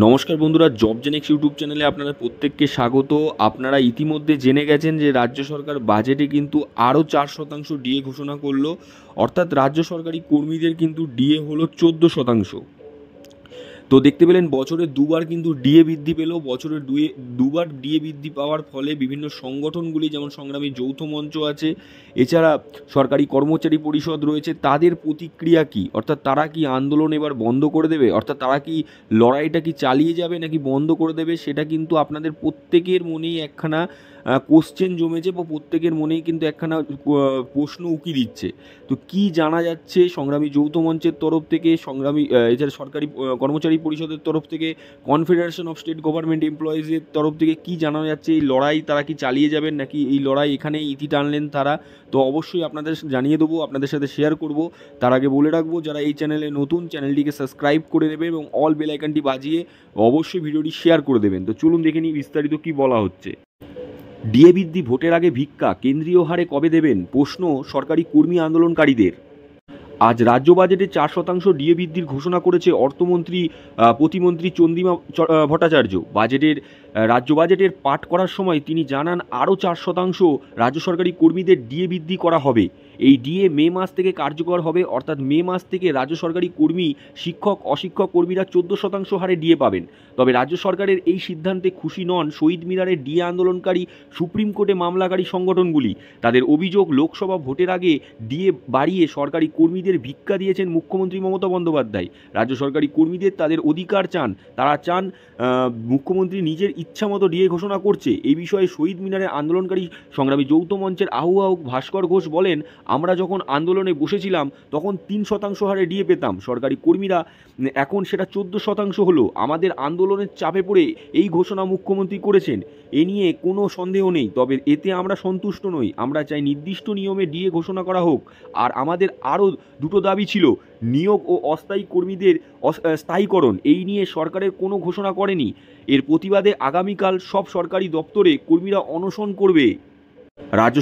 নমস্কার বন্ধুরা, job Genex YouTube চ্যানেলে আপনারা প্রত্যেককে স্বাগত। আপনারা ইতিমধ্যে জেনে গেছেন যে রাজ্য সরকার বাজেটে কিন্তু আরও 4% ডিএ ঘোষণা করলো। অর্থাৎ রাজ্য সরকারি কর্মীদের কিন্তু ডিএ হলো 14%। তো দেখতে পেলেন বছরে দুবার কিন্তু ডিএ বৃদ্ধি পেল। বছরে দুবার ডিএ বৃদ্ধি পাওয়ার ফলে বিভিন্ন সংগঠনগুলি, যেমন সংগ্রামী যৌথ মঞ্চ আছে, এছাড়া সরকারি কর্মচারী পরিষদ রয়েছে, তাদের প্রতিক্রিয়া কী? অর্থাৎ তারা কি আন্দোলন এবার বন্ধ করে দেবে? অর্থাৎ তারা কি লড়াইটা কি চালিয়ে যাবে নাকি বন্ধ করে দেবে? সেটা কিন্তু আপনাদের প্রত্যেকের মনেই একখানা কোশ্চেন জমেছে, বা প্রত্যেকের মনেই কিন্তু একখানা প্রশ্ন উকি দিচ্ছে। তো কি জানা যাচ্ছে সংগ্রামী যৌথ মঞ্চের তরফ থেকে, এছাড়া সরকারি কর্মচারী পরিষদের তরফ থেকে, কনফেডারেশন অফ স্টেট গভর্নমেন্ট এমপ্লয়িজের তরফ থেকে কি জানা যাচ্ছে? এই লড়াই তারা কি চালিয়ে যাবেন নাকি এই লড়াই এখানেই ইতি টানলেন তারা? তো অবশ্যই আপনাদের জানিয়ে দেবো, আপনাদের সাথে শেয়ার করব। তার আগে বলে রাখবো, যারা এই চ্যানেলে নতুন, চ্যানেলটিকে সাবস্ক্রাইব করে নেবে এবং অল বেল আইকনটি বাজিয়ে অবশ্যই ভিডিওটি শেয়ার করে দেবেন। তো চলুন দেখে নিই বিস্তারিত কি বলা হচ্ছে। ডিএ বৃদ্ধি ভোটের আগে ভিক্ষা, কেন্দ্রীয় হারে কবে দেবেন? প্রশ্ন সরকারি কর্মী আন্দোলনকারীদের। আজ রাজ্য বাজেটে 4% ডিএ বৃদ্ধির ঘোষণা করেছে অর্থমন্ত্রী প্রতিমন্ত্রী চন্দ্রিমা ভট্টাচার্য। রাজ্য বাজেটের পাঠ করার সময় তিনি জানান, আরও 4% রাজ্য সরকারি কর্মীদের ডিএ বৃদ্ধি করা হবে। এই ডিএ মে মাস থেকে কার্যকর হবে। অর্থাৎ মে মাস থেকে রাজ্য সরকারি কর্মী, শিক্ষক, অশিক্ষক কর্মীরা 14% হারে ডিএ পাবেন। তবে রাজ্য সরকারের এই সিদ্ধান্তে খুশি নন শহীদ মিনারের ডিএ আন্দোলনকারী সুপ্রিম কোর্টে মামলাকারী সংগঠনগুলি। তাদের অভিযোগ, লোকসভা ভোটের আগে ডিএ বাড়িয়ে সরকারি কর্মীদের ভিক্ষা দিয়েছেন মুখ্যমন্ত্রী মমতা বন্দ্যোপাধ্যায়। রাজ্য সরকারি কর্মীদের তাদের অধিকার চান, তারা চান মুখ্যমন্ত্রী নিজের ইচ্ছামতো ডিএ ঘোষণা করছে। এই বিষয়ে শহীদ মিনারের আন্দোলনকারী সংগ্রামী যৌথ মঞ্চের আহ্বায়ক ভাস্কর ঘোষ বলেন, আমরা যখন আন্দোলনে বসেছিলাম তখন 3% হারে ডিএ পেতাম। সরকারি কর্মীরা এখন সেটা 14% হলো। আমাদের আন্দোলনের চাপে পড়ে এই ঘোষণা মুখ্যমন্ত্রী করেছেন, এ নিয়ে কোনো সন্দেহ নেই। তবে এতে আমরা সন্তুষ্ট নই। আমরা চাই নির্দিষ্ট নিয়মে ডিএ ঘোষণা করা হোক। আর আমাদের আরও দুটো দাবি ছিল, নিয়োগ ও অস্থায়ী কর্মীদের স্থায়ীকরণ। এই নিয়ে সরকারের কোনো ঘোষণা করেনি। এর প্রতিবাদে আগামীকাল সব সরকারি দপ্তরে কর্মীরা অনশন করবে। রাজ্য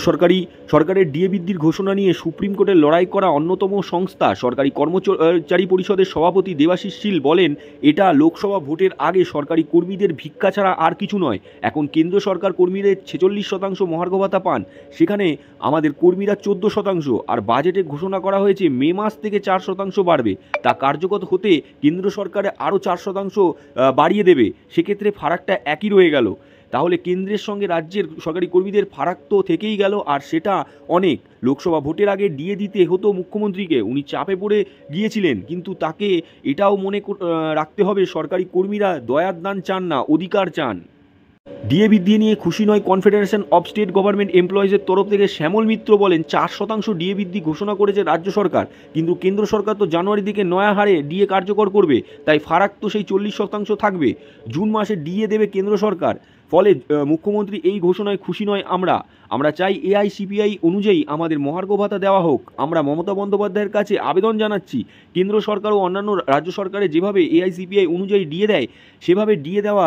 সরকারের ডিএ বৃদ্ধির ঘোষণা নিয়ে সুপ্রিম কোর্টে লড়াই করা অন্যতম সংস্থা সরকারি কর্মচারী পরিষদের সভাপতি দেবাশিস শীল বলেন, এটা লোকসভা ভোটের আগে সরকারি কর্মীদের ভিক্ষা ছাড়া আর কিছু নয়। এখন কেন্দ্র সরকার কর্মীদের 46% মহার্ঘ ভাতা পান, সেখানে আমাদের কর্মীরা 14%। আর বাজেটে ঘোষণা করা হয়েছে মে মাস থেকে 4% বাড়বে। তা কার্যকর হতে কেন্দ্র সরকারে আরও 4% বাড়িয়ে দেবে। সেক্ষেত্রে ফারাকটা একই রয়ে গেল। তাহলে কেন্দ্রের সঙ্গে রাজ্যের সরকারি কর্মীদের ফারাক তো থেকেই গেল, আর সেটা অনেক। লোকসভা ভোটের আগে ডিএ দিতে হতো মুখ্যমন্ত্রীকে, উনি চাপে পড়ে গিয়েছিলেন। কিন্তু তাকে এটাও মনে রাখতে হবে, সরকারি কর্মীরা দয়ার দান চান না, অধিকার চান। ডিএ বৃদ্ধি নিয়ে খুশি নয় কনফেডারেশন অফ স্টেট গভর্নমেন্ট এমপ্লয়িজের তরফ থেকে শ্যামল মিত্র বলেন, 4% ডিএ বৃদ্ধি ঘোষণা করেছে রাজ্য সরকার, কিন্তু কেন্দ্র সরকার তো জানুয়ারি থেকে নয়া হারে ডিএ কার্যকর করবে, তাই ফারাক তো সেই 40% থাকবে। জুন মাসে ডিএ দেবে কেন্দ্র সরকার। ফলে মুখ্যমন্ত্রী এই ঘোষণায় খুশি নয়। আমরা চাই এআইসিপিআই অনুযায়ী আমাদের মহার্ঘ ভাতা দেওয়া হোক। আমরা মমতা বন্দ্যোপাধ্যায়ের কাছে আবেদন জানাচ্ছি, কেন্দ্র সরকার ও অন্যান্য রাজ্য সরকারে যেভাবে এআইসিপিআই অনুযায়ী ডিএ দেয়, সেভাবে ডিএ দেওয়া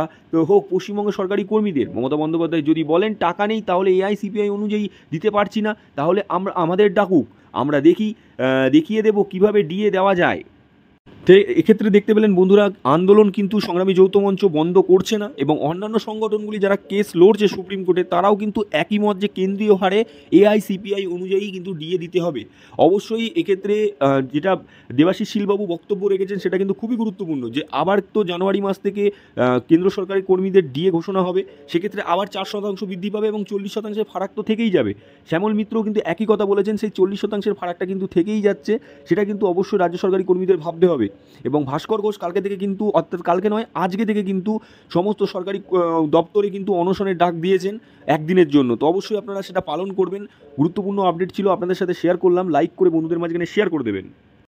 হোক পশ্চিমবঙ্গের সরকারি কর্মীদের। মমতা বন্দ্যোপাধ্যায় যদি বলেন টাকা নেই, তাহলে এআইসিপিআই অনুযায়ী দিতে পারছি না, তাহলে আমাদের ডাকুক, আমরা দেখিয়ে দেব কিভাবে ডিএ দেওয়া যায়। তো এক্ষেত্রে দেখতে পেলেন বন্ধুরা, আন্দোলন কিন্তু সংগ্রামী যৌথ মঞ্চ বন্ধ করছে না, এবং অন্যান্য সংগঠনগুলি যারা কেস লড়ছে সুপ্রিম কোর্টে, তারাও কিন্তু একই মত যে কেন্দ্রীয় হারে এআইসিপিআই অনুযায়ী কিন্তু ডিএ দিতে হবে। অবশ্যই এক্ষেত্রে যেটা দেবাশিস শীলবাবু বক্তব্য রেখেছেন, সেটা কিন্তু খুবই গুরুত্বপূর্ণ, যে আবার তো জানুয়ারি মাস থেকে কেন্দ্র সরকারি কর্মীদের ডিএ ঘোষণা হবে। সেক্ষেত্রে আবার 4% বৃদ্ধি পাবে এবং 40% ফারাক তো থেকেই যাবে। শ্যামল মিত্রও কিন্তু একই কথা বলেছেন, সেই 40% ফারাকটা কিন্তু থেকেই যাচ্ছে। সেটা কিন্তু অবশ্যই রাজ্য সরকারি কর্মীদের ভাবতে হবে। এবং ভাস্কর ঘোষ কালকে থেকে কিন্তু, অর্থাৎ কালকে নয় আজকে থেকে কিন্তু সমস্ত সরকারি দপ্তরে কিন্তু অনশনের ডাক দিয়েছেন একদিনের জন্য। তো অবশ্যই আপনারা সেটা পালন করবেন। গুরুত্বপূর্ণ আপডেট ছিল, আপনাদের সাথে শেয়ার করলাম। লাইক করে বন্ধুদের মাঝখানে শেয়ার করে দেবেন।